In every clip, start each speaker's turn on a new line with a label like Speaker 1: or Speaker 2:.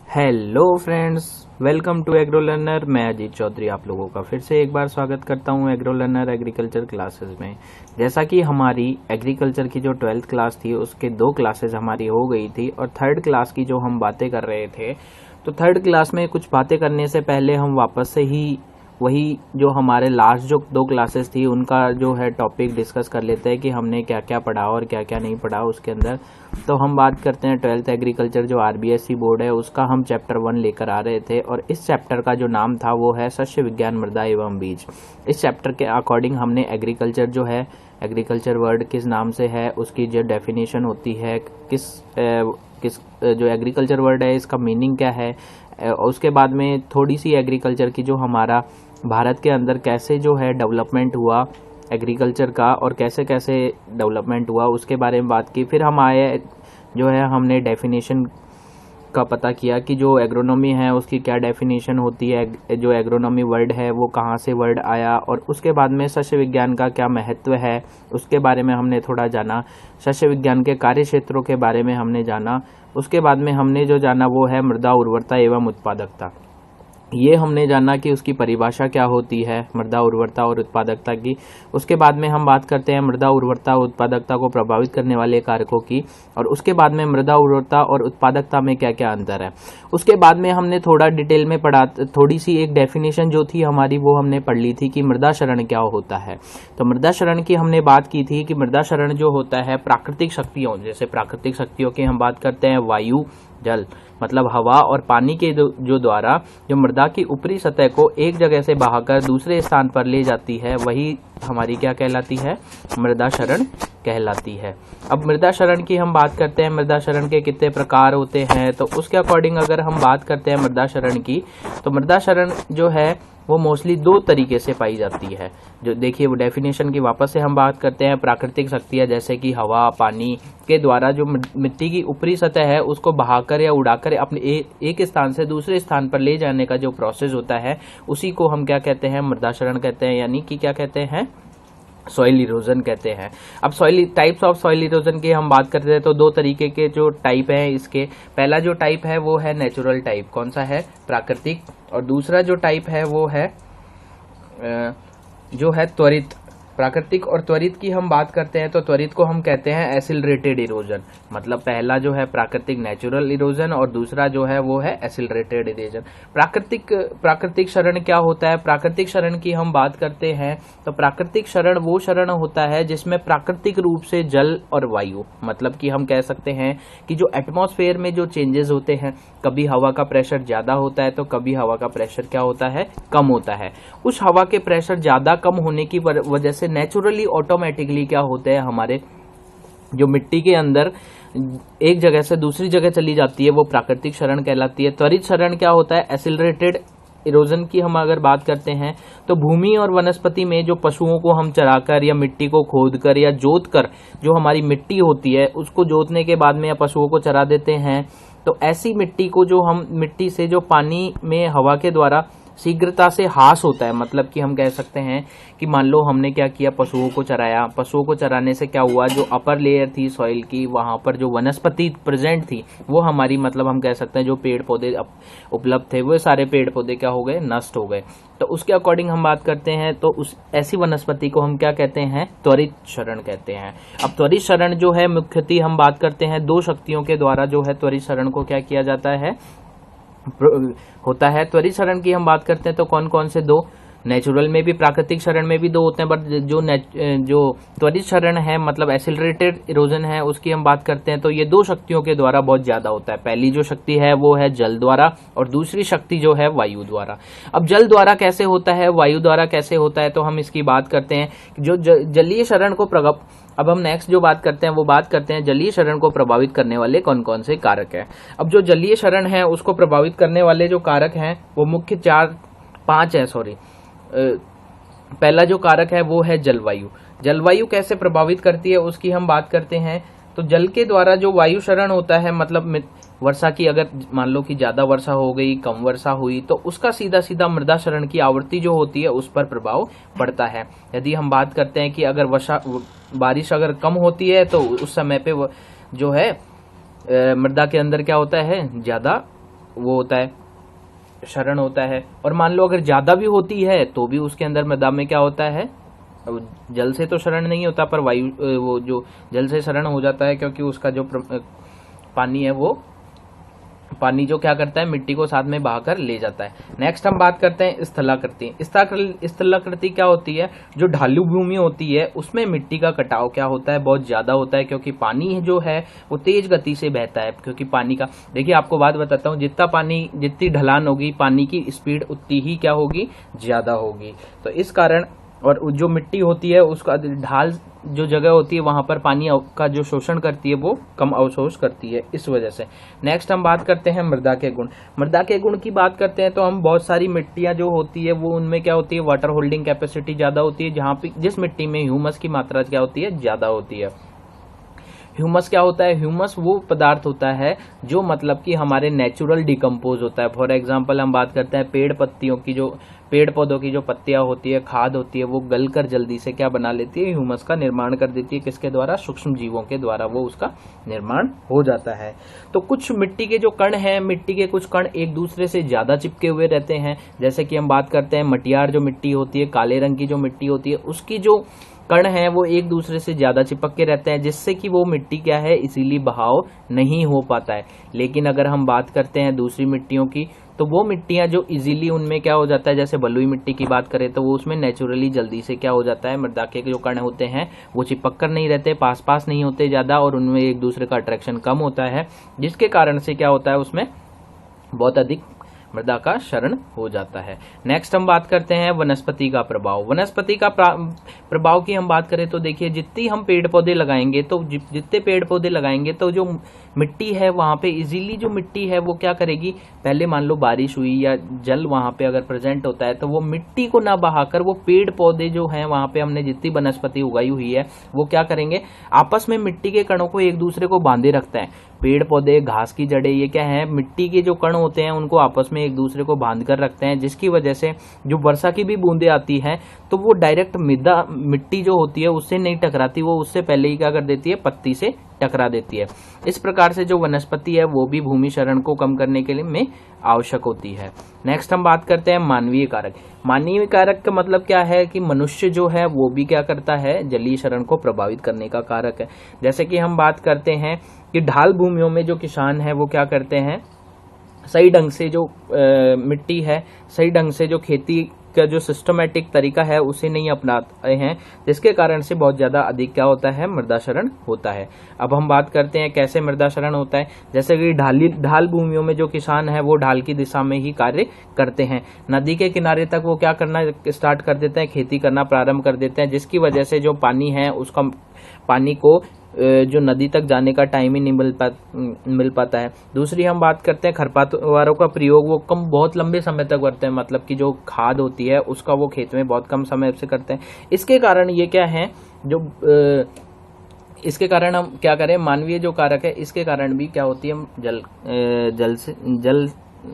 Speaker 1: Hello friends, welcome to agro learner. मैं अजीत चौधरी आप लोगों का फिर से एक बार स्वागत करता हूं एग्रो लर्नर एग्रीकल्चर क्लासेस में। जैसा कि हमारी एग्रीकल्चर की जो 12th क्लास थी उसके 2 क्लासेस हमारी हो गई थी और 3rd क्लास की जो हम बातें कर रहे थे, तो 3rd क्लास में कुछ बातें करने से पहले हम वापस से ही वही जो हमारे लास्ट जो 2 क्लासेस थी उनका जो है टॉपिक डिस्कस कर लेते हैं कि हमने क्या क्या पढ़ा और क्या क्या नहीं पढ़ा उसके अंदर। तो हम बात करते हैं 12th एग्रीकल्चर जो आरबीएससी बोर्ड है उसका हम चैप्टर 1 लेकर आ रहे थे और इस चैप्टर का जो नाम था वो है सस्य विज्ञान, मृदा एवं बीज। इस चैप्टर के अकॉर्डिंग हमने एग्रीकल्चर जो है, एग्रीकल्चर वर्ड किस नाम से है, उसकी जो डेफिनेशन होती है, किस जो एग्रीकल्चर वर्ड है इसका मीनिंग क्या है, उसके बाद में थोड़ी सी एग्रीकल्चर की जो हमारा भारत के अंदर कैसे जो है डेवलपमेंट हुआ एग्रीकल्चर का और कैसे कैसे डेवलपमेंट हुआ उसके बारे में बात की। फिर हम आए जो है हमने डेफिनेशन का पता किया कि जो एग्रोनॉमी है उसकी क्या डेफिनेशन होती है, जो एग्रोनॉमी वर्ड है वो कहाँ से वर्ड आया, और उसके बाद में सस्य विज्ञान का क्या महत्व है उसके बारे में हमने थोड़ा जाना। सस्य विज्ञान के कार्य क्षेत्रों के बारे में हमने जाना। उसके बाद में हमने जो जाना वो है मृदा उर्वरता एवं उत्पादकता। ये हमने जाना कि उसकी परिभाषा क्या होती है मृदा उर्वरता और उत्पादकता की। उसके बाद में हम बात करते हैं मृदा उर्वरता और उत्पादकता को प्रभावित करने वाले कारकों की, और उसके बाद में मृदा उर्वरता और उत्पादकता में क्या क्या अंतर है। उसके बाद में हमने थोड़ा डिटेल में पढ़ा, थोड़ी सी एक डेफिनेशन जो थी हमारी वो हमने पढ़ ली थी कि मृदा क्षरण क्या होता है। तो मृदा क्षरण की हमने बात की थी कि मृदा क्षरण जो होता है प्राकृतिक शक्तियों, जैसे प्राकृतिक शक्तियों की हम बात करते हैं वायु, जल मतलब हवा और पानी के जो द्वारा जो मृदा की ऊपरी सतह को एक जगह से बहाकर दूसरे स्थान पर ले जाती है, वही हमारी क्या कहलाती है, मृदा क्षरण कहलाती है। अब मृदा क्षरण की हम बात करते हैं, मृदा क्षरण के कितने प्रकार होते हैं, तो उसके अकॉर्डिंग अगर हम बात करते हैं मृदा क्षरण की, तो मृदा क्षरण जो है वो मोस्टली 2 तरीके से पाई जाती है। जो देखिए वो डेफिनेशन की वापस से हम बात करते हैं, प्राकृतिक शक्तियाँ जैसे कि हवा पानी के द्वारा जो मिट्टी की ऊपरी सतह है उसको बहाकर या उड़ाकर अपने एक स्थान से दूसरे स्थान पर ले जाने का जो प्रोसेस होता है उसी को हम क्या कहते हैं, मृदा क्षरण कहते हैं, यानी कि क्या कहते हैं, सॉइल इरोजन कहते हैं। अब soil types of soil erosion की हम बात करते हैं तो 2 तरीके के जो टाइप हैं इसके। पहला जो टाइप है वो है नेचुरल टाइप, कौन सा है, प्राकृतिक, और दूसरा जो टाइप है वो है जो है त्वरित। प्राकृतिक और त्वरित की हम बात करते हैं तो त्वरित को हम कहते हैं एसिलरेटेड इरोजन, मतलब पहला जो है प्राकृतिक नेचुरल इरोजन और दूसरा जो है वो है एसिलरेटेड इरोजन। प्राकृतिक क्षरण क्या होता है, प्राकृतिक क्षरण की हम बात करते हैं तो प्राकृतिक क्षरण वो क्षरण होता है जिसमें प्राकृतिक रूप से जल और वायु, मतलब कि हम कह सकते हैं कि जो एटमॉस्फेयर में जो चेंजेस होते हैं, कभी हवा का प्रेशर ज्यादा होता है तो कभी हवा का प्रेशर क्या होता है, कम होता है। उस हवा के प्रेशर ज्यादा कम होने की वजह से नेचुरली ऑटोमेटिकली क्या होते हैं, हमारे जो मिट्टी के अंदर एक जगह से दूसरी जगह चली जाती है वो प्राकृतिक क्षरण कहलाती है। त्वरित क्षरण क्या होता है, एसिलरेटेड इरोजन की हम अगर बात करते हैं तो भूमि और वनस्पति में जो पशुओं को हम चराकर या मिट्टी को खोदकर या जोतकर जो हमारी मिट्टी होती है उसको जोतने के बाद में या पशुओं को चरा देते हैं, तो ऐसी मिट्टी को जो हम मिट्टी से जो पानी में हवा के द्वारा शीघ्रता से ह्रास होता है, मतलब कि हम कह सकते हैं कि मान लो हमने क्या किया, पशुओं को चराया, पशुओं को चराने से क्या हुआ, जो अपर लेयर थी सॉइल की वहां पर जो वनस्पति प्रेजेंट थी वो हमारी, मतलब हम कह सकते हैं जो पेड़ पौधे उपलब्ध थे वो सारे पेड़ पौधे क्या हो गए, नष्ट हो गए। तो उसके अकॉर्डिंग हम बात करते हैं तो उस ऐसी वनस्पति को हम क्या कहते हैं, त्वरित क्षरण कहते हैं। अब त्वरित क्षरण जो है मुख्यतः हम बात करते हैं 2 शक्तियों के द्वारा जो है त्वरित क्षरण को क्या किया जाता है, होता है। त्वरित क्षरण की हम बात करते हैं तो कौन कौन से 2, नेचुरल में भी प्राकृतिक क्षरण में भी 2 होते हैं, बट जो त्वरित क्षरण है मतलब एसिलरेटेड इरोजन है उसकी हम बात करते हैं तो ये 2 शक्तियों के द्वारा बहुत ज्यादा होता है। पहली जो शक्ति है वो है जल द्वारा और दूसरी शक्ति जो है वायु द्वारा। अब जल द्वारा कैसे होता है, वायु द्वारा कैसे होता है, तो हम इसकी बात करते हैं जो जलीय क्षरण को अब हम नेक्स्ट जो बात करते हैं वो बात करते हैं जलीय क्षरण को प्रभावित करने वाले कौन कौन से कारक हैं। अब जो जलीय क्षरण है उसको प्रभावित करने वाले जो कारक हैं वो मुख्य 5 है, पहला जो कारक है वो है जलवायु। जलवायु कैसे प्रभावित करती है उसकी हम बात करते हैं तो जल के द्वारा जो वायु क्षरण होता है, मतलब वर्षा की अगर मान लो कि ज्यादा वर्षा हो गई, कम वर्षा हुई, तो उसका सीधा सीधा मृदा क्षरण की आवृत्ति जो होती है उस पर प्रभाव पड़ता है। यदि हम बात करते हैं कि अगर बारिश अगर कम होती है तो उस समय पे जो है मृदा के अंदर क्या होता है, ज्यादा वो होता है, शरण होता है। और मान लो अगर ज्यादा भी होती है तो भी उसके अंदर मृदा में क्या होता है, जल से तो शरण नहीं होता पर वायु, वो जो जल से शरण हो जाता है, क्योंकि उसका जो पानी है वो पानी जो क्या करता है, मिट्टी को साथ में बहाकर ले जाता है। नेक्स्ट हम बात करते हैं स्थलाकृति। स्थलाकृति क्या होती है, जो ढालू भूमि होती है उसमें मिट्टी का कटाव क्या होता है, बहुत ज्यादा होता है, क्योंकि पानी जो है वो तेज गति से बहता है। क्योंकि पानी का, देखिए आपको बात बताता हूँ, जितनी ढलान होगी पानी की स्पीड उतनी ही क्या होगी, ज्यादा होगी। तो इस कारण, और जो मिट्टी होती है उसका ढाल जो जगह होती है वहां पर पानी का जो शोषण करती है वो कम अवशोष करती है, इस वजह से। नेक्स्ट हम बात करते हैं मृदा के गुण। मृदा के गुण की बात करते हैं तो हम बहुत सारी मिट्टियां जो होती है वो उनमें क्या होती है, वाटर होल्डिंग कैपेसिटी ज्यादा होती है, जहां पे जिस मिट्टी में ह्यूमस की मात्रा क्या होती है, ज्यादा होती है। ह्यूमस क्या होता है, ह्यूमस वो पदार्थ होता है जो मतलब कि हमारे नेचुरल डिकम्पोज होता है। फॉर एग्जांपल हम बात करते हैं पेड़ पौधों की जो पत्तियां होती है, खाद होती है, वो गलकर जल्दी से क्या बना लेती है, ह्यूमस का निर्माण कर देती है। किसके द्वारा, सूक्ष्म जीवों के द्वारा वो उसका निर्माण हो जाता है। तो कुछ मिट्टी के जो कण हैं, मिट्टी के कुछ कण एक दूसरे से ज्यादा चिपके हुए रहते हैं। जैसे कि हम बात करते हैं मटियार जो मिट्टी होती है, काले रंग की जो मिट्टी होती है, उसकी जो कण है वो एक दूसरे से ज्यादा चिपक के रहते हैं, जिससे कि वो मिट्टी क्या है, इसीलिए बहाव नहीं हो पाता है। लेकिन अगर हम बात करते हैं दूसरी मिट्टियों की, तो वो मिट्टियां जो इजीली उनमें क्या हो जाता है, जैसे बलुई मिट्टी की बात करें तो वो उसमें नेचुरली जल्दी से क्या हो जाता है, मृदा के जो कण होते हैं वो चिपक कर नहीं रहते, पास नहीं होते ज्यादा, और उनमें एक दूसरे का अट्रैक्शन कम होता है, जिसके कारण से क्या होता है, उसमें बहुत अधिक मृदा का क्षरण हो जाता है। नेक्स्ट हम बात करते हैं वनस्पति का प्रभाव। वनस्पति का प्रभाव की हम बात करें तो देखिए, जितनी हम पेड़ पौधे लगाएंगे तो जितने पेड़ पौधे लगाएंगे तो जो मिट्टी है वहां पे इजीली जो मिट्टी है वो क्या करेगी, पहले मान लो बारिश हुई या जल वहां पे अगर प्रेजेंट होता है तो वो मिट्टी को ना बहाकर वो पेड़ पौधे जो हैं वहां पे हमने जितनी वनस्पति उगाई हुई है वो क्या करेंगे, आपस में मिट्टी के कणों को एक दूसरे को बांधे रखता है। पेड़ पौधे, घास की जड़ें, ये क्या है, मिट्टी के जो कण होते हैं उनको आपस में एक दूसरे को बांध कर रखते हैं, जिसकी वजह से जो वर्षा की भी बूंदें आती हैं तो वो डायरेक्ट मिट्टी जो होती है उससे नहीं टकराती, वो उससे पहले ही क्या कर देती है, पत्ती से टकरा देती है। इस प्रकार से जो वनस्पति है वो भी भूमि क्षरण को कम करने के लिए में आवश्यक होती है। नेक्स्ट हम बात करते हैं मानवीय कारक। मानवीय कारक का मतलब क्या है कि मनुष्य जो है वो भी क्या करता है, जलीय क्षरण को प्रभावित करने का कारक है। जैसे कि हम बात करते हैं कि ढाल भूमियों में जो किसान है वो क्या करते हैं, सही ढंग से जो मिट्टी है, सही ढंग से जो खेती का जो सिस्टमेटिक तरीका है उसे नहीं अपनाते हैं, जिसके कारण से बहुत ज्यादा अधिक क्या होता है, मृदा क्षरण होता है। अब हम बात करते हैं कैसे मृदा क्षरण होता है। जैसे कि ढाल भूमियों में जो किसान है वो ढाल की दिशा में ही कार्य करते हैं, नदी के किनारे तक वो क्या करना स्टार्ट कर देते हैं, खेती करना प्रारंभ कर देते हैं, जिसकी वजह से जो पानी है उसका पानी को जो नदी तक जाने का टाइम ही नहीं मिल पाता है। दूसरी हम बात करते हैं खरपतवारों का प्रयोग, वो बहुत लंबे समय तक करते हैं, मतलब कि जो खाद होती है उसका वो खेत में बहुत कम समय से करते हैं। इसके कारण ये क्या है, जो इसके कारण हम क्या करें, मानवीय जो कारक है इसके कारण भी क्या होती है, जल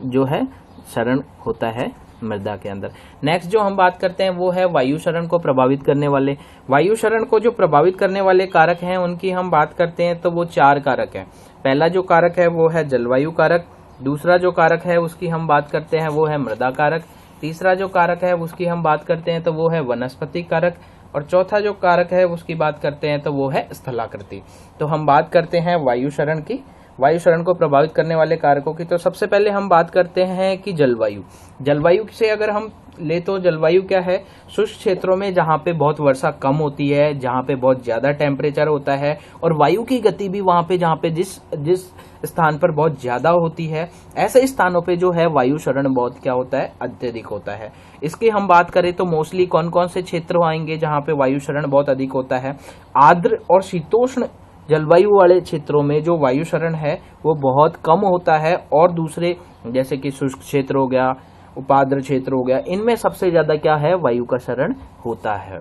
Speaker 1: जो है क्षरण होता है मृदा के अंदर। नेक्स्ट जो हम बात करते हैं वो है वायु क्षरण को प्रभावित करने वाले। वायु क्षरण को जो प्रभावित करने वाले कारक हैं उनकी हम बात करते हैं तो वो 4 कारक हैं। पहला जो कारक है वो है जलवायु कारक, दूसरा जो कारक है उसकी हम बात करते हैं वो है मृदा कारक, तीसरा जो कारक है उसकी हम बात करते हैं तो वो है वनस्पति कारक, और चौथा जो कारक है उसकी बात करते हैं तो वो है स्थलाकृति। तो हम बात करते हैं वायु क्षरण की, वायु क्षरण को प्रभावित करने वाले कारकों की। तो सबसे पहले हम बात करते हैं कि जलवायु से अगर हम ले तो जलवायु क्या है, शुष्क क्षेत्रों में जहाँ पे बहुत वर्षा कम होती है, जहाँ पे बहुत ज्यादा टेम्परेचर होता है और वायु की गति भी वहां पे जहाँ पे जिस स्थान पर बहुत ज्यादा होती है, ऐसे स्थानों पे जो है वायु क्षरण बहुत क्या होता है, अत्यधिक होता है। इसकी हम बात करें तो मोस्टली कौन कौन से क्षेत्र आएंगे जहाँ पे वायु क्षरण बहुत अधिक होता है, आर्द्र और शीतोष्ण जलवायु वाले क्षेत्रों में जो वायु क्षरण है वो बहुत कम होता है, और दूसरे जैसे कि शुष्क क्षेत्र हो गया, उपाद्र क्षेत्र हो गया, इनमें सबसे ज्यादा क्या है, वायु का क्षरण होता है।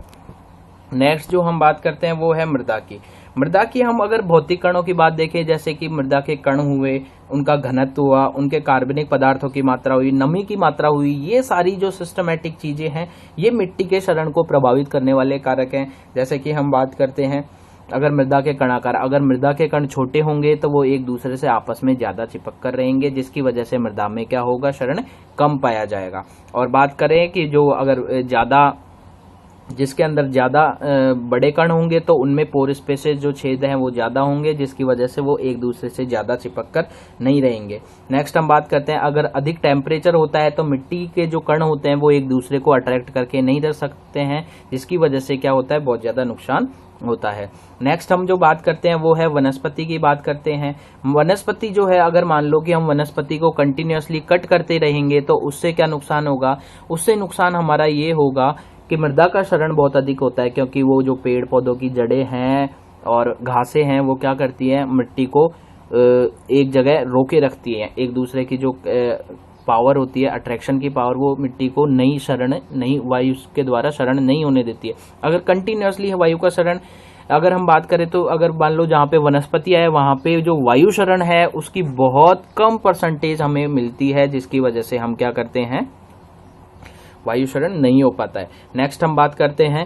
Speaker 1: नेक्स्ट जो हम बात करते हैं वो है मृदा की हम अगर भौतिक कणों की बात देखें, जैसे कि मृदा के कण हुए, उनका घनत्व हुआ, उनके कार्बनिक पदार्थों की मात्रा हुई, नमी की मात्रा हुई, ये सारी जो सिस्टमेटिक चीजें हैं ये मिट्टी के क्षरण को प्रभावित करने वाले कारक हैं। जैसे कि हम बात करते हैं अगर मृदा के कणाकार, अगर मृदा के कण छोटे होंगे तो वो एक दूसरे से आपस में ज्यादा चिपक कर रहेंगे, जिसकी वजह से मृदा में क्या होगा, क्षरण कम पाया जाएगा। और बात करें कि जो अगर ज्यादा, जिसके अंदर ज्यादा बड़े कण होंगे तो उनमें पोर स्पेसेस जो छेद हैं वो ज्यादा होंगे, जिसकी वजह से वो एक दूसरे से ज्यादा चिपक कर नहीं रहेंगे। नेक्स्ट हम बात करते हैं, अगर अधिक टेम्परेचर होता है तो मिट्टी के जो कण होते हैं वो एक दूसरे को अट्रैक्ट करके नहीं रह सकते हैं, जिसकी वजह से क्या होता है, बहुत ज्यादा नुकसान होता है। नेक्स्ट हम जो बात करते हैं वो है वनस्पति की बात करते हैं। वनस्पति जो है, अगर मान लो कि हम वनस्पति को कंटिन्यूअसली कट करते रहेंगे तो उससे क्या नुकसान होगा, उससे नुकसान हमारा ये होगा कि मृदा का क्षरण बहुत अधिक होता है, क्योंकि वो जो पेड़ पौधों की जड़ें हैं और घासें हैं वो क्या करती हैं, मिट्टी को एक जगह रोके रखती है। एक दूसरे की जो पावर होती है, अट्रैक्शन की पावर, वो मिट्टी को नई क्षरण, नई वायु के द्वारा क्षरण नहीं होने देती है। अगर कंटिन्यूअसली वायु का क्षरण, अगर हम बात करें तो अगर मान लो जहाँ पे वनस्पति है वहाँ पे जो वायु क्षरण है उसकी बहुत कम परसेंटेज हमें मिलती है, जिसकी वजह से हम क्या करते हैं, वायु क्षरण नहीं हो पाता है। नेक्स्ट हम बात करते हैं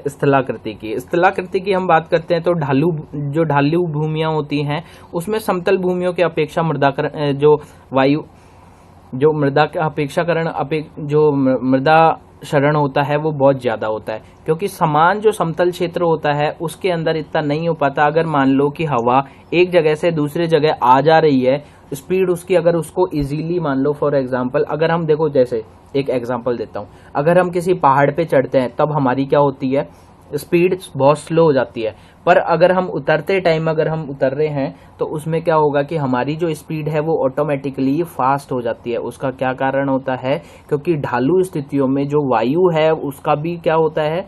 Speaker 1: स्थलाकृति की। स्थलाकृति की हम बात करते हैं तो ढालू भूमियां होती हैं, उसमें समतल भूमियों की अपेक्षा मृदा का अपेक्षाकरण जो मृदा क्षरण होता है वो बहुत ज्यादा होता है, क्योंकि समान जो समतल क्षेत्र होता है उसके अंदर इतना नहीं हो पाता। अगर मान लो कि हवा एक जगह से दूसरी जगह आ जा रही है, स्पीड उसकी, अगर उसको इजीली, मान लो फॉर एग्जांपल, अगर हम देखो, जैसे एक एग्जांपल देता हूं, अगर हम किसी पहाड़ पे चढ़ते हैं तब हमारी क्या होती है, स्पीड बहुत स्लो हो जाती है। पर अगर हम उतरते टाइम, अगर हम उतर रहे हैं तो उसमें क्या होगा कि हमारी जो स्पीड है वो ऑटोमेटिकली फास्ट हो जाती है। उसका क्या कारण होता है, क्योंकि ढालू स्थितियों में जो वायु है उसका भी क्या होता है,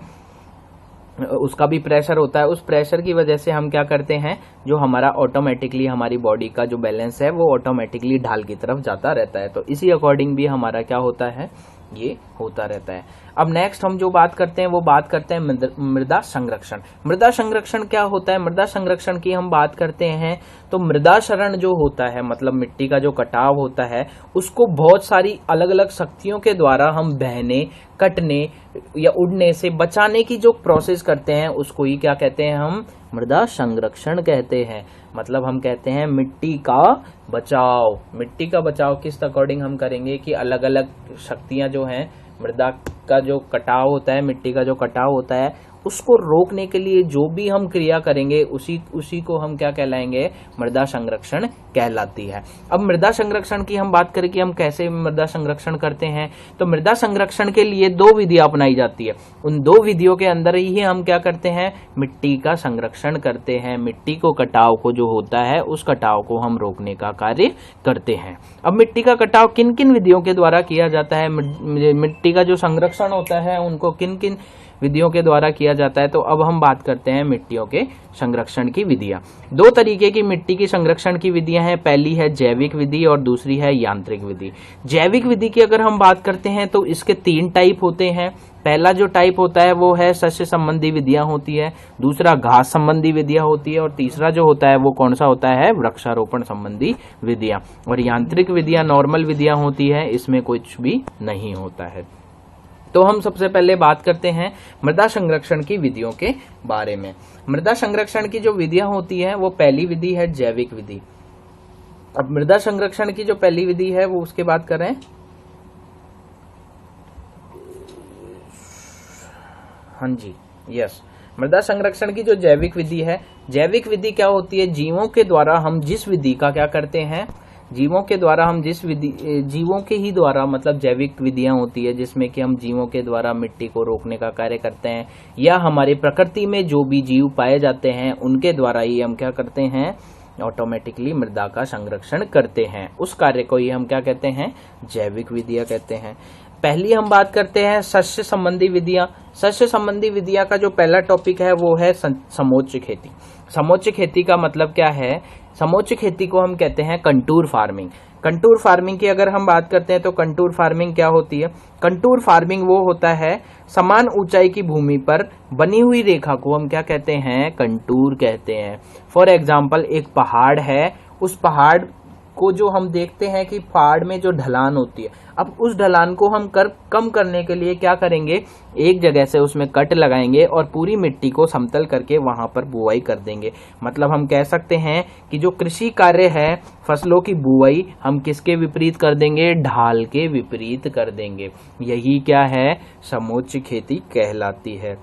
Speaker 1: उसका भी प्रेशर होता है। उस प्रेशर की वजह से हम क्या करते हैं, जो हमारा ऑटोमेटिकली हमारी बॉडी का जो बैलेंस है वो ऑटोमेटिकली ढाल की तरफ जाता रहता है। तो इसी अकॉर्डिंग भी हमारा क्या होता है, ये होता रहता है। अब नेक्स्ट हम जो बात करते हैं वो बात करते हैं मृदा संरक्षण। मृदा संरक्षण क्या होता है, मृदा संरक्षण की हम बात करते हैं तो मृदा क्षरण जो होता है, मतलब मिट्टी का जो कटाव होता है, उसको बहुत सारी अलग अलग शक्तियों के द्वारा हम बहने, कटने या उड़ने से बचाने की जो प्रोसेस करते हैं उसको ही क्या कहते हैं, हम मृदा संरक्षण कहते हैं। मतलब हम कहते हैं मिट्टी का बचाव। मिट्टी का बचाव किस अकॉर्डिंग हम करेंगे कि अलग अलग शक्तियां जो हैं, मृदा का जो कटाव होता है, मिट्टी का जो कटाव होता है, उसको रोकने के लिए जो भी हम क्रिया करेंगे उसी को हम क्या कहलाएंगे, मृदा संरक्षण कहलाती है। अब मृदा संरक्षण की हम बात करें कि हम कैसे मृदा संरक्षण करते हैं, तो मृदा संरक्षण के लिए 2 विधियां अपनाई जाती है। उन 2 विधियों के अंदर ही हम क्या करते हैं, मिट्टी का संरक्षण करते हैं। मिट्टी को कटाव को जो होता है उस कटाव को हम रोकने का कार्य करते हैं। अब मिट्टी का कटाव किन किन विधियों के द्वारा किया जाता है, मिट्टी का जो संरक्षण होता है उनको किन किन विधियों के द्वारा किया जाता है, तो अब हम बात करते हैं मिट्टियों के संरक्षण की विधियां। 2 तरीके की मिट्टी की संरक्षण की विधियां हैं, पहली है जैविक विधि और दूसरी है यांत्रिक विधि। जैविक विधि की अगर हम बात करते हैं तो इसके 3 टाइप होते हैं। पहला जो टाइप होता है वो है शस्य संबंधी विधियां होती है, दूसरा घास संबंधी विधियां होती है और तीसरा जो होता है वो कौन सा होता है, वृक्षारोपण संबंधी विधियां। और यांत्रिक विधियां नॉर्मल विधियां होती है, इसमें कुछ भी नहीं होता है। तो हम सबसे पहले बात करते हैं मृदा संरक्षण की विधियों के बारे में। मृदा संरक्षण की जो विधियां होती हैं वो पहली विधि है जैविक विधि। अब मृदा संरक्षण की जो पहली विधि है वो उसके बात करें, हाँ जी, यस, मृदा संरक्षण की जो जैविक विधि है, जैविक विधि क्या होती है, जीवों के द्वारा हम जिस विधि का क्या करते हैं, जीवों के द्वारा हम जिस विधि, जीवों के ही द्वारा, मतलब जैविक विधियां होती है जिसमें कि हम जीवों के द्वारा मिट्टी को रोकने का कार्य करते हैं, या हमारे प्रकृति में जो भी जीव पाए जाते हैं उनके द्वारा ही हम क्या करते हैं, ऑटोमेटिकली मृदा का संरक्षण करते हैं। उस कार्य को ही हम क्या कहते हैं, जैविक विधियां कहते हैं। पहली हम बात करते हैं शस्य संबंधी विधियां। शस्य संबंधी विधियां का जो पहला टॉपिक है वो है समोच्च खेती। समोच्च खेती का मतलब क्या है, समोच्च खेती को हम कहते हैं कंटूर फार्मिंग। कंटूर फार्मिंग की अगर हम बात करते हैं तो कंटूर फार्मिंग क्या होती है, कंटूर फार्मिंग वो होता है समान ऊंचाई की भूमि पर बनी हुई रेखा को हम क्या कहते हैं, कंटूर कहते हैं। फॉर एग्जाम्पल एक पहाड़ है, उस पहाड़ को जो हम देखते हैं कि पहाड़ में जो ढलान होती है, अब उस ढलान को हम कम करने के लिए क्या करेंगे, एक जगह से उसमें कट लगाएंगे और पूरी मिट्टी को समतल करके वहां पर बुआई कर देंगे। मतलब हम कह सकते हैं कि जो कृषि कार्य है, फसलों की बुआई हम किसके विपरीत कर देंगे, ढाल के विपरीत कर देंगे। यही क्या है, समोच्च खेती कहलाती है।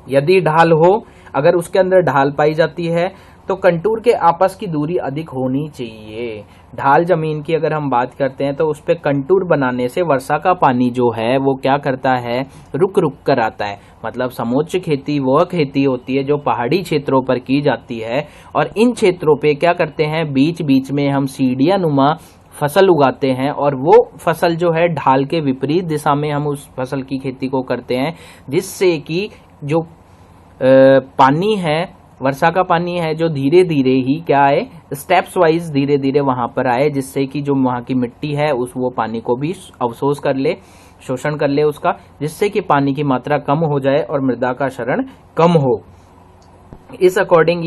Speaker 1: यदि ढाल हो, अगर उसके अंदर ढाल पाई जाती है तो कंटूर के आपस की दूरी अधिक होनी चाहिए। ढाल जमीन की अगर हम बात करते हैं तो उस पे कंटूर बनाने से वर्षा का पानी जो है वो क्या करता है, रुक रुक कर आता है। मतलब समोच्च खेती वह खेती होती है जो पहाड़ी क्षेत्रों पर की जाती है, और इन क्षेत्रों पे क्या करते हैं, बीच बीच में हम सीढ़ियां नुमा फसल उगाते हैं, और वो फसल जो है ढाल के विपरीत दिशा में हम उस फसल की खेती को करते हैं, जिससे कि जो पानी है, वर्षा का पानी है, जो धीरे धीरे ही क्या आए, स्टेप्स वाइज धीरे धीरे वहां पर आए, जिससे कि जो वहां की मिट्टी है वो पानी को भी अवशोष कर ले, शोषण कर ले उसका, जिससे कि पानी की मात्रा कम हो जाए और मृदा का क्षरण कम हो। इस अकॉर्डिंग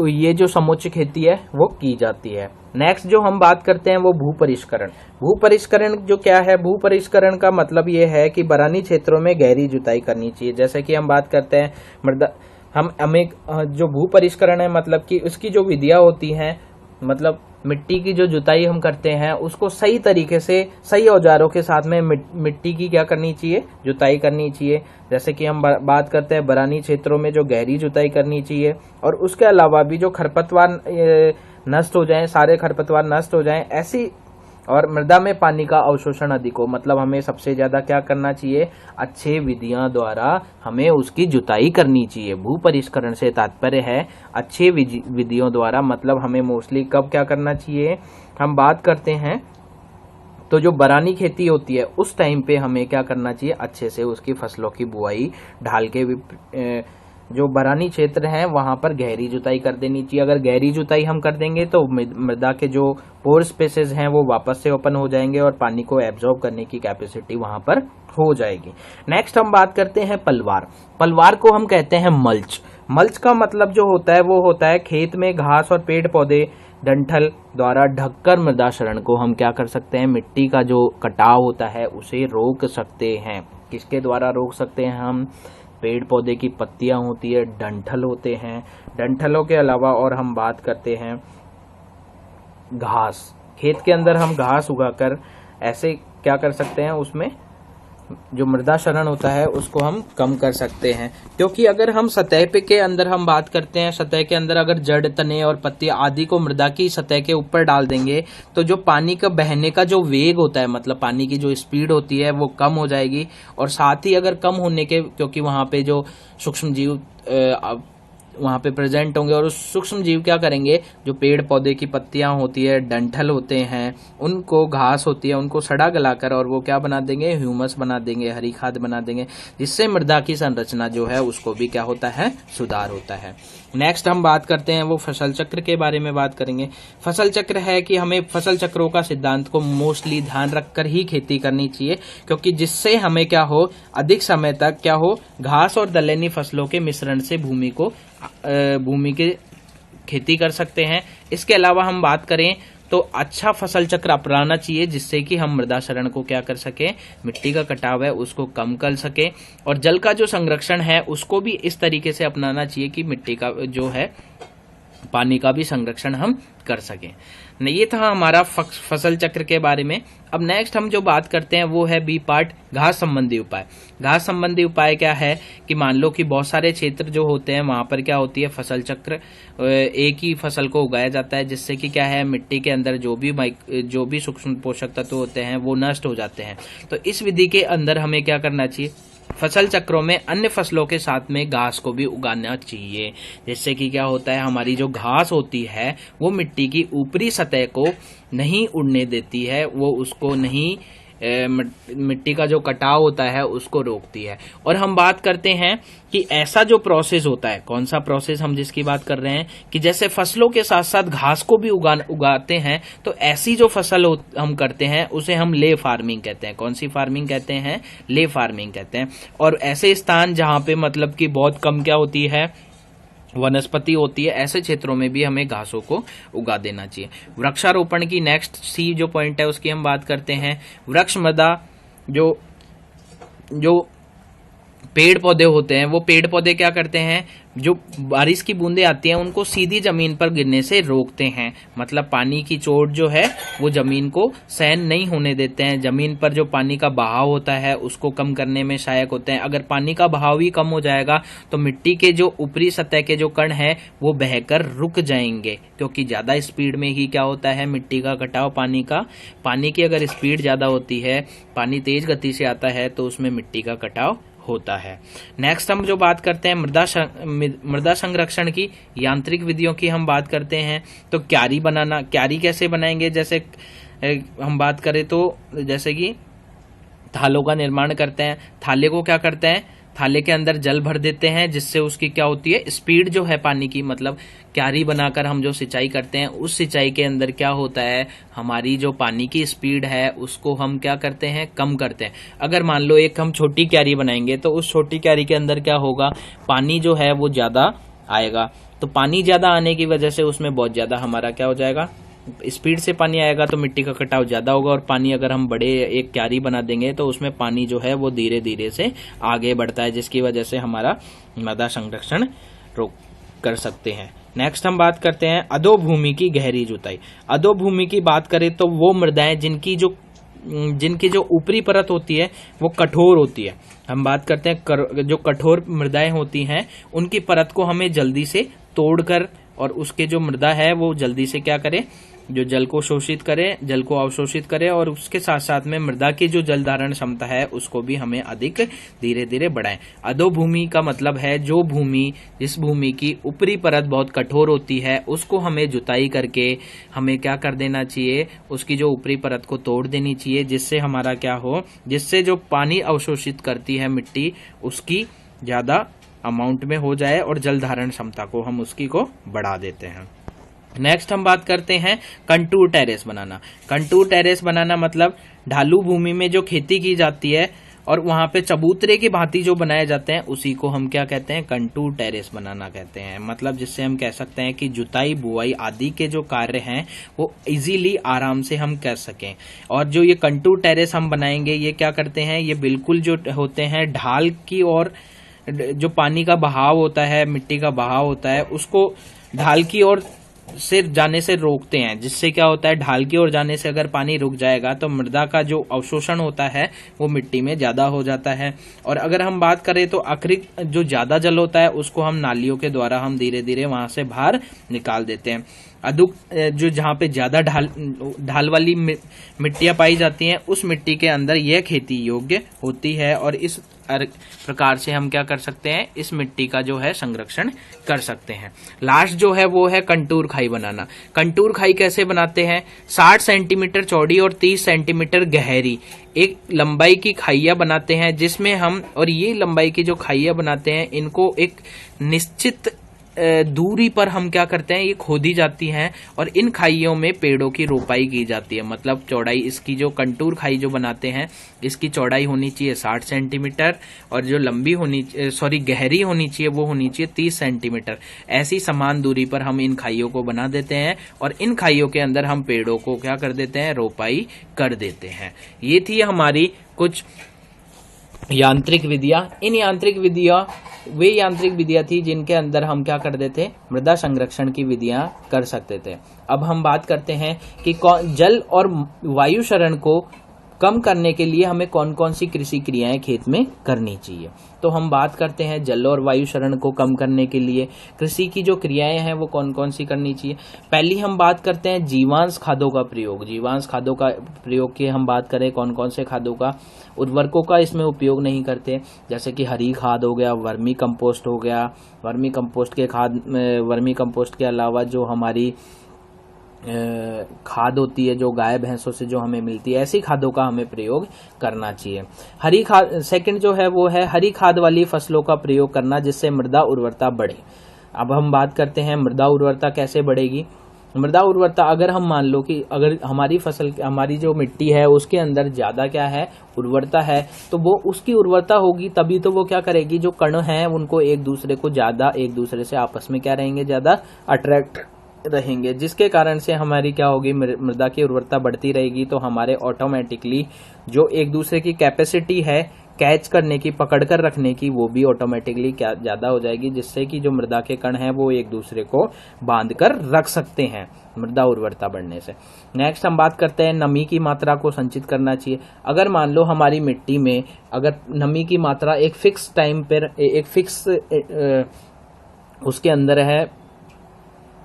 Speaker 1: ये जो समोच्च खेती है वो की जाती है। नेक्स्ट जो हम बात करते हैं वो भूपरिष्करण। भूपरिष्करण जो क्या है, भूपरिष्करण का मतलब ये है कि बरानी क्षेत्रों में गहरी जुताई करनी चाहिए। जैसे कि हम बात करते हैं मृदा, हमें जो भूपरिष्करण है मतलब कि उसकी जो विधियां होती हैं, मतलब मिट्टी की जो जुताई हम करते हैं उसको सही तरीके से सही औजारों के साथ में मिट्टी की क्या करनी चाहिए, जुताई करनी चाहिए। जैसे कि हम बात करते हैं बरानी क्षेत्रों में जो गहरी जुताई करनी चाहिए, और उसके अलावा भी जो खरपतवार नष्ट हो जाएं, सारे खरपतवार नष्ट हो जाएं ऐसी, और मृदा में पानी का अवशोषण अधिक हो। मतलब हमें सबसे ज्यादा क्या करना चाहिए, अच्छे विधियां द्वारा हमें उसकी जुताई करनी चाहिए। भूपरिष्करण से तात्पर्य है अच्छे विधियों द्वारा। मतलब हमें मोस्टली कब क्या करना चाहिए, हम बात करते हैं तो जो बरानी खेती होती है उस टाइम पे हमें क्या करना चाहिए, अच्छे से उसकी फसलों की बुआई ढाल के जो बरानी क्षेत्र है वहां पर गहरी जुताई कर देनी चाहिए। अगर गहरी जुताई हम कर देंगे तो मृदा के जो पोर स्पेसेस हैं वो वापस से ओपन हो जाएंगे और पानी को एब्जॉर्ब करने की कैपेसिटी वहां पर हो जाएगी। नेक्स्ट हम बात करते हैं पलवार। पलवार को हम कहते हैं मल्च। मल्च का मतलब जो होता है वो होता है खेत में घास और पेड़ पौधे डंठल द्वारा ढककर मृदा क्षरण को हम क्या कर सकते हैं, मिट्टी का जो कटाव होता है उसे रोक सकते हैं। किसके द्वारा रोक सकते हैं हम, पेड़ पौधे की पत्तियां होती है, डंठल होते हैं, डंठलों के अलावा और हम बात करते हैं घास। खेत के अंदर हम घास उगाकर ऐसे क्या कर सकते हैं, उसमें जो मृदा क्षरण होता है उसको हम कम कर सकते हैं। क्योंकि अगर हम सतह पे के अंदर हम बात करते हैं, सतह के अंदर अगर जड़, तने और पत्ती आदि को मृदा की सतह के ऊपर डाल देंगे तो जो पानी का बहने का जो वेग होता है, मतलब पानी की जो स्पीड होती है वो कम हो जाएगी। और साथ ही अगर कम होने के, क्योंकि वहां पे जो सूक्ष्म जीव वहां पे प्रेजेंट होंगे, और उस सूक्ष्म जीव क्या करेंगे, जो पेड़ पौधे की पत्तियां होती है, डंठल होते हैं, उनको घास होती है, उनको सड़ा गलाकर और वो क्या बना देंगे, ह्यूमस बना देंगे, हरी खाद बना देंगे, जिससे मृदा की संरचना जो है उसको भी क्या होता है, सुधार होता है। नेक्स्ट हम बात करते हैं वो फसल चक्र के बारे में बात करेंगे। फसल चक्र है कि हमें फसल चक्रों का सिद्धांत को मोस्टली ध्यान रखकर ही खेती करनी चाहिए, क्योंकि जिससे हमें क्या हो, अधिक समय तक क्या हो, घास और दलहनी फसलों के मिश्रण से भूमि के खेती कर सकते हैं। इसके अलावा हम बात करें तो अच्छा फसल चक्र अपनाना चाहिए, जिससे कि हम मृदा क्षरण को क्या कर सके, मिट्टी का कटाव है उसको कम कर सके, और जल का जो संरक्षण है उसको भी इस तरीके से अपनाना चाहिए कि मिट्टी का जो है पानी का भी संरक्षण हम कर सकें। ये था हमारा फसल चक्र के बारे में। अब नेक्स्ट हम जो बात करते हैं वो है बी पार्ट, घास संबंधी उपाय। घास संबंधी उपाय क्या है कि मान लो कि बहुत सारे क्षेत्र जो होते हैं वहां पर क्या होती है, फसल चक्र, एक ही फसल को उगाया जाता है, जिससे कि क्या है, मिट्टी के अंदर जो भी सूक्ष्म पोषक तत्व होते हैं वो नष्ट हो जाते हैं। तो इस विधि के अंदर हमें क्या करना चाहिए, फसल चक्रों में अन्य फसलों के साथ में घास को भी उगाना चाहिए, जिससे कि क्या होता है, हमारी जो घास होती है वो मिट्टी की ऊपरी सतह को नहीं उड़ने देती है, वो उसको नहीं, मिट्टी का जो कटाव होता है उसको रोकती है। और हम बात करते हैं कि ऐसा जो प्रोसेस होता है, कौन सा प्रोसेस हम जिसकी बात कर रहे हैं, कि जैसे फसलों के साथ साथ घास को भी उगाते हैं, तो ऐसी जो फसल हम करते हैं उसे हम ले फार्मिंग कहते हैं। कौन सी फार्मिंग कहते हैं, ले फार्मिंग कहते हैं। और ऐसे स्थान जहां पे मतलब कि बहुत कम क्या होती है, वनस्पति होती है, ऐसे क्षेत्रों में भी हमें घासों को उगा देना चाहिए। वृक्षारोपण की नेक्स्ट सी जो पॉइंट है उसकी हम बात करते हैं। वृक्ष मृदा जो जो पेड़ पौधे होते हैं, वो पेड़ पौधे क्या करते हैं, जो बारिश की बूंदें आती हैं उनको सीधी जमीन पर गिरने से रोकते हैं। मतलब पानी की चोट जो है वो जमीन को सहन नहीं होने देते हैं। जमीन पर जो पानी का बहाव होता है उसको कम करने में सहायक होते हैं। अगर पानी का बहाव ही कम हो जाएगा तो मिट्टी के जो ऊपरी सतह के जो कण है वो बहकर रुक जाएंगे, क्योंकि ज्यादा स्पीड में ही क्या होता है, मिट्टी का कटाव पानी की अगर स्पीड ज्यादा होती है, पानी तेज गति से आता है तो उसमें मिट्टी का कटाव होता है। नेक्स्ट हम जो बात करते हैं मृदा संरक्षण की यांत्रिक विधियों की हम बात करते हैं। तो क्यारी बनाना, क्यारी कैसे बनाएंगे, जैसे हम बात करें तो जैसे कि थालों का निर्माण करते हैं। थाले को क्या करते हैं, थाले के अंदर जल भर देते हैं, जिससे उसकी क्या होती है, स्पीड जो है पानी की, मतलब क्यारी बनाकर हम जो सिंचाई करते हैं उस सिंचाई के अंदर क्या होता है, हमारी जो पानी की स्पीड है उसको हम क्या करते हैं, कम करते हैं। अगर मान लो एक हम छोटी क्यारी बनाएंगे तो उस छोटी क्यारी के अंदर क्या होगा, पानी जो है वो ज्यादा आएगा। तो पानी ज्यादा आने की वजह से उसमें बहुत ज्यादा हमारा क्या हो जाएगा, स्पीड से पानी आएगा तो मिट्टी का कटाव ज्यादा होगा। और पानी अगर हम बड़े एक क्यारी बना देंगे तो उसमें पानी जो है वो धीरे धीरे से आगे बढ़ता है, जिसकी वजह से हमारा मृदा संरक्षण रोक कर सकते हैं। नेक्स्ट हम बात करते हैं अधोभूमि की गहरी जुताई। अधोभूमि की बात करें तो वो मृदाएं जिनकी जो ऊपरी परत होती है वो कठोर होती है। हम बात करते हैं जो कठोर मृदाएं होती हैं उनकी परत को हमें जल्दी से तोड़कर, और उसके जो मृदा है वो जल्दी से क्या करे, जो जल को शोषित करे, जल को अवशोषित करे, और उसके साथ साथ में मृदा की जो जल धारण क्षमता है उसको भी हमें अधिक धीरे धीरे बढ़ाएं। अधोभूमि का मतलब है जिस भूमि की ऊपरी परत बहुत कठोर होती है उसको हमें जुताई करके हमें क्या कर देना चाहिए, उसकी जो ऊपरी परत को तोड़ देनी चाहिए, जिससे हमारा क्या हो, जिससे जो पानी अवशोषित करती है मिट्टी उसकी ज्यादा अमाउंट में हो जाए और जल धारण क्षमता को हम उसकी को बढ़ा देते हैं। नेक्स्ट हम बात करते हैं कंटूर टेरेस बनाना। कंटूर टेरेस बनाना मतलब ढालू भूमि में जो खेती की जाती है और वहां पे चबूतरे की भांति जो बनाए जाते हैं उसी को हम क्या कहते हैं, कंटूर टेरेस बनाना कहते हैं। मतलब जिससे हम कह सकते हैं कि जुताई बुआई आदि के जो कार्य हैं वो इजीली आराम से हम कर सकें। और जो ये कंटूर टेरेस हम बनाएंगे ये क्या करते हैं, ये बिल्कुल जो होते हैं ढाल की ओर जो पानी का बहाव होता है, मिट्टी का बहाव होता है, उसको ढाल की ओर से जाने से रोकते हैं। जिससे क्या होता है, ढाल की ओर जाने से अगर पानी रुक जाएगा तो मृदा का जो अवशोषण होता है वो मिट्टी में ज्यादा हो जाता है। और अगर हम बात करें तो आखिरी जो ज्यादा जल होता है उसको हम नालियों के द्वारा हम धीरे धीरे वहां से बाहर निकाल देते हैं। जो जहाँ पे ज्यादा ढाल वाली मिट्टियां पाई जाती हैं उस मिट्टी के अंदर यह खेती योग्य होती है, और इस प्रकार से हम क्या कर सकते हैं, इस मिट्टी का जो है संरक्षण कर सकते हैं। लास्ट जो है वो है कंटूर खाई बनाना। कंटूर खाई कैसे बनाते हैं, 60 सेंटीमीटर चौड़ी और 30 सेंटीमीटर गहरी एक लंबाई की खाइया बनाते हैं, जिसमें हम, और ये लंबाई की जो खाइया बनाते हैं इनको एक निश्चित दूरी पर हम क्या करते हैं, ये खोदी जाती हैं और इन खाइयों में पेड़ों की रोपाई की जाती है। मतलब चौड़ाई इसकी जो कंटूर खाई जो बनाते हैं इसकी चौड़ाई होनी चाहिए 60 सेंटीमीटर और जो गहरी होनी चाहिए वो होनी चाहिए 30 सेंटीमीटर। ऐसी समान दूरी पर हम इन खाइयों को बना देते हैं और इन खाइयों के अंदर हम पेड़ों को क्या कर देते हैं, रोपाई कर देते हैं। ये थी हमारी कुछ यांत्रिक विधियां। इन यांत्रिक विधियां थी जिनके अंदर हम क्या कर देते, मृदा संरक्षण की विधियां कर सकते थे। अब हम बात करते हैं कि जल और वायु क्षरण को कम करने के लिए हमें कौन कौन सी कृषि क्रियाएं खेत में करनी चाहिए। तो हम बात करते हैं जल और वायु क्षरण को कम करने के लिए कृषि की जो क्रियाएं हैं वो कौन कौन सी करनी चाहिए। पहली हम बात करते हैं जीवांश खादों का प्रयोग। जीवांश खादों का प्रयोग की हम बात करें, कौन कौन से खादों का, उर्वरकों का इसमें उपयोग नहीं करते, जैसे कि हरी खाद हो गया, वर्मी कंपोस्ट हो गया। वर्मी कंपोस्ट के अलावा जो हमारी खाद होती है जो गाय भैंसों से जो हमें मिलती है, ऐसी खादों का हमें प्रयोग करना चाहिए। हरी खाद सेकंड जो है वो है हरी खाद वाली फसलों का प्रयोग करना, जिससे मृदा उर्वरता बढ़े। अब हम बात करते हैं मृदा उर्वरता कैसे बढ़ेगी। मृदा उर्वरता अगर हम मान लो कि अगर हमारी फसल, हमारी जो मिट्टी है उसके अंदर ज़्यादा क्या है, उर्वरता है, तो वो उसकी उर्वरता होगी तभी तो वो क्या करेगी, जो कण हैं उनको एक दूसरे को ज़्यादा, एक दूसरे से आपस में क्या रहेंगे, ज़्यादा अट्रैक्ट रहेंगे, जिसके कारण से हमारी क्या होगी, मृदा की उर्वरता बढ़ती रहेगी। तो हमारे ऑटोमेटिकली जो एक दूसरे की कैपेसिटी है कैच करने की, पकड़ कर रखने की, वो भी ऑटोमेटिकली क्या ज़्यादा हो जाएगी, जिससे कि जो मृदा के कण हैं वो एक दूसरे को बांध कर रख सकते हैं मृदा उर्वरता बढ़ने से। नेक्स्ट हम बात करते हैं नमी की मात्रा को संचित करना चाहिए। अगर मान लो हमारी मिट्टी में अगर नमी की मात्रा एक फिक्स टाइम पर, एक फिक्स उसके अंदर है,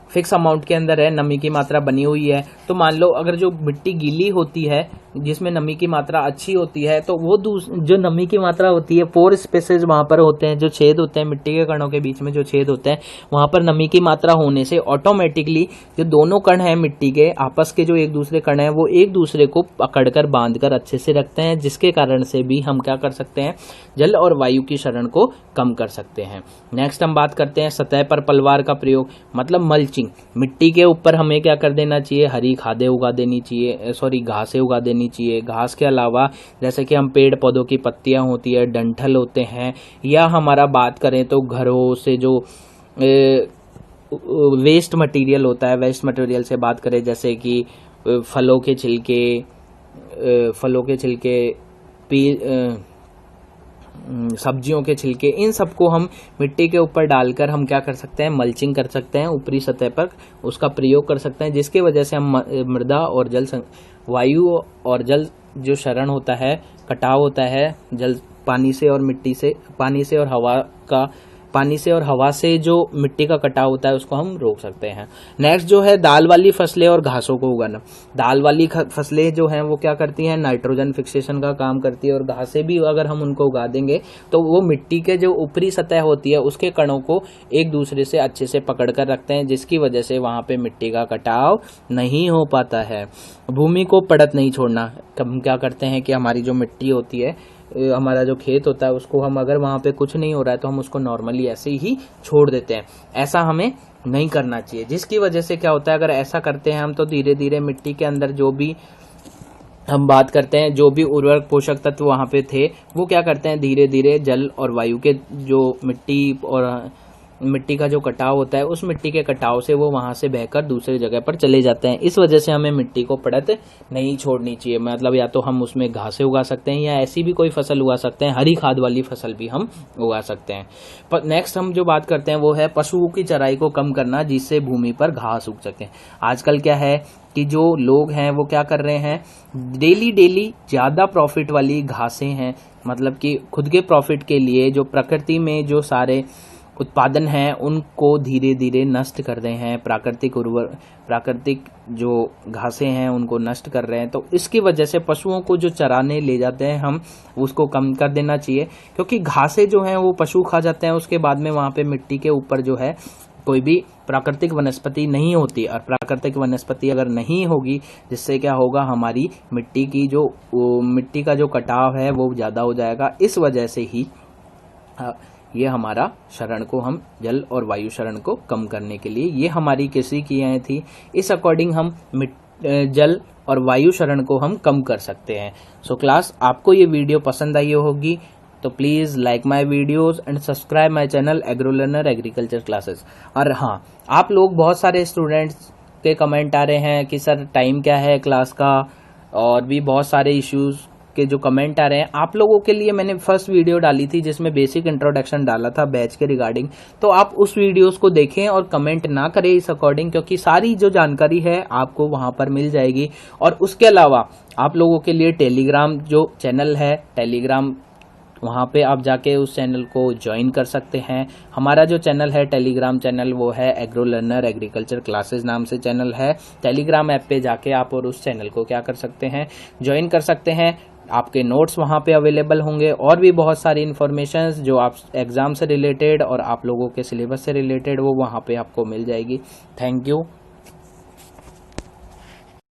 Speaker 1: फिक्स अमाउंट के अंदर है, नमी की मात्रा बनी हुई है, तो मान लो अगर जो मिट्टी गीली होती है जिसमें नमी की मात्रा अच्छी होती है, तो वो जो नमी की मात्रा होती है, पोर स्पेसेस वहां पर होते हैं, जो छेद होते हैं मिट्टी के कणों के बीच में जो छेद होते हैं, वहां पर नमी की मात्रा होने से ऑटोमेटिकली जो दोनों कण हैं मिट्टी के आपस के, जो एक दूसरे कण हैं वो एक दूसरे को पकड़कर बांधकर अच्छे से रखते हैं, जिसके कारण से भी हम क्या कर सकते हैं, जल और वायु की क्षरण को कम कर सकते हैं। नेक्स्ट हम बात करते हैं सतह पर पलवार का प्रयोग, मतलब मल्चिंग। मिट्टी के ऊपर हमें क्या कर देना चाहिए, हरी खादें उगा देनी चाहिए, घासें उगा देनी चाहिए। घास के अलावा जैसे कि हम पेड़ पौधों की पत्तियां होती है, डंठल होते हैं, या हमारा बात करें तो घरों से जो वेस्ट मटेरियल होता है, वेस्ट मटेरियल से बात करें जैसे कि फलों के छिलके, सब्जियों के छिलके, इन सबको हम मिट्टी के ऊपर डालकर हम क्या कर सकते हैं, मल्चिंग कर सकते हैं, ऊपरी सतह पर उसका प्रयोग कर सकते हैं, जिसकी वजह से हम मृदा और जल, वायु और जल जो क्षरण होता है, कटाव होता है जल, पानी से और मिट्टी से, पानी से और हवा से जो मिट्टी का कटाव होता है उसको हम रोक सकते हैं। नेक्स्ट जो है दाल वाली फसलें और घासों को उगाना। दाल वाली फसलें जो हैं वो क्या करती हैं, नाइट्रोजन फिक्सेशन का काम करती है, और घासें भी अगर हम उनको उगा देंगे तो वो मिट्टी के जो ऊपरी सतह होती है उसके कणों को एक दूसरे से अच्छे से पकड़ कर रखते हैं, जिसकी वजह से वहाँ पे मिट्टी का कटाव नहीं हो पाता है। भूमि को पड़त नहीं छोड़ना। हम क्या करते हैं कि हमारी जो मिट्टी होती है, हमारा जो खेत होता है, उसको हम अगर वहाँ पे कुछ नहीं हो रहा है तो हम उसको नॉर्मली ऐसे ही छोड़ देते हैं। ऐसा हमें नहीं करना चाहिए, जिसकी वजह से क्या होता है, अगर ऐसा करते हैं हम तो धीरे धीरे मिट्टी के अंदर जो भी हम बात करते हैं, जो भी उर्वरक पोषक तत्व वहाँ पे थे वो क्या करते हैं, धीरे धीरे जल और वायु के जो मिट्टी का जो कटाव होता है, उस मिट्टी के कटाव से वो वहां से बहकर दूसरी जगह पर चले जाते हैं। इस वजह से हमें मिट्टी को पड़त नहीं छोड़नी चाहिए। मतलब या तो हम उसमें घासें उगा सकते हैं या ऐसी भी कोई फसल उगा सकते हैं, हरी खाद वाली फसल भी हम उगा सकते हैं। पर नेक्स्ट हम जो बात करते हैं वो है पशुओं की चराई को कम करना, जिससे भूमि पर घास उग सके। आजकल क्या है कि जो लोग हैं वो क्या कर रहे हैं, डेली ज्यादा प्रॉफिट वाली घासें हैं, मतलब कि खुद के प्रॉफिट के लिए जो प्रकृति में जो सारे उत्पादन हैं उनको धीरे धीरे नष्ट कर रहे हैं, प्राकृतिक जो घासें हैं उनको नष्ट कर रहे हैं। तो इसकी वजह से पशुओं को जो चराने ले जाते हैं हम, उसको कम कर देना चाहिए, क्योंकि घासें जो हैं वो पशु खा जाते हैं, उसके बाद में वहाँ पे मिट्टी के ऊपर जो है कोई भी प्राकृतिक वनस्पति नहीं होती, और प्राकृतिक वनस्पति अगर नहीं होगी जिससे क्या होगा, हमारी मिट्टी का जो कटाव है वो ज़्यादा हो जाएगा। इस वजह से ही ये हमारा क्षरण को, हम जल और वायु क्षरण को कम करने के लिए, ये हमारी कृषि क्रियाएं थी, इस अकॉर्डिंग हम जल और वायु क्षरण को हम कम कर सकते हैं। सो क्लास, आपको ये वीडियो पसंद आई होगी तो please like my videos and subscribe my channel agro learner agriculture classes. और हाँ, आप लोग बहुत सारे स्टूडेंट्स के कमेंट आ रहे हैं कि सर टाइम क्या है क्लास का, और भी बहुत सारे इश्यूज़ के जो कमेंट आ रहे हैं। आप लोगों के लिए मैंने फर्स्ट वीडियो डाली थी जिसमें बेसिक इंट्रोडक्शन डाला था बैच के रिगार्डिंग, तो आप उस वीडियोस को देखें और कमेंट ना करें इस अकॉर्डिंग, क्योंकि सारी जो जानकारी है आपको वहां पर मिल जाएगी। और उसके अलावा आप लोगों के लिए टेलीग्राम जो चैनल है, टेलीग्राम, वहाँ पे आप जाके उस चैनल को ज्वाइन कर सकते हैं। हमारा जो चैनल है टेलीग्राम चैनल, वो है एग्रो लर्नर एग्रीकल्चर क्लासेस नाम से चैनल है। टेलीग्राम ऐप पे जाके आप और उस चैनल को क्या कर सकते हैं, ज्वाइन कर सकते हैं। आपके नोट्स वहाँ पे अवेलेबल होंगे, और भी बहुत सारी इन्फॉर्मेशंस जो आप एग्ज़ाम से रिलेटेड और आप लोगों के सिलेबस से रिलेटेड वो वहाँ पे आपको मिल जाएगी। Thank you.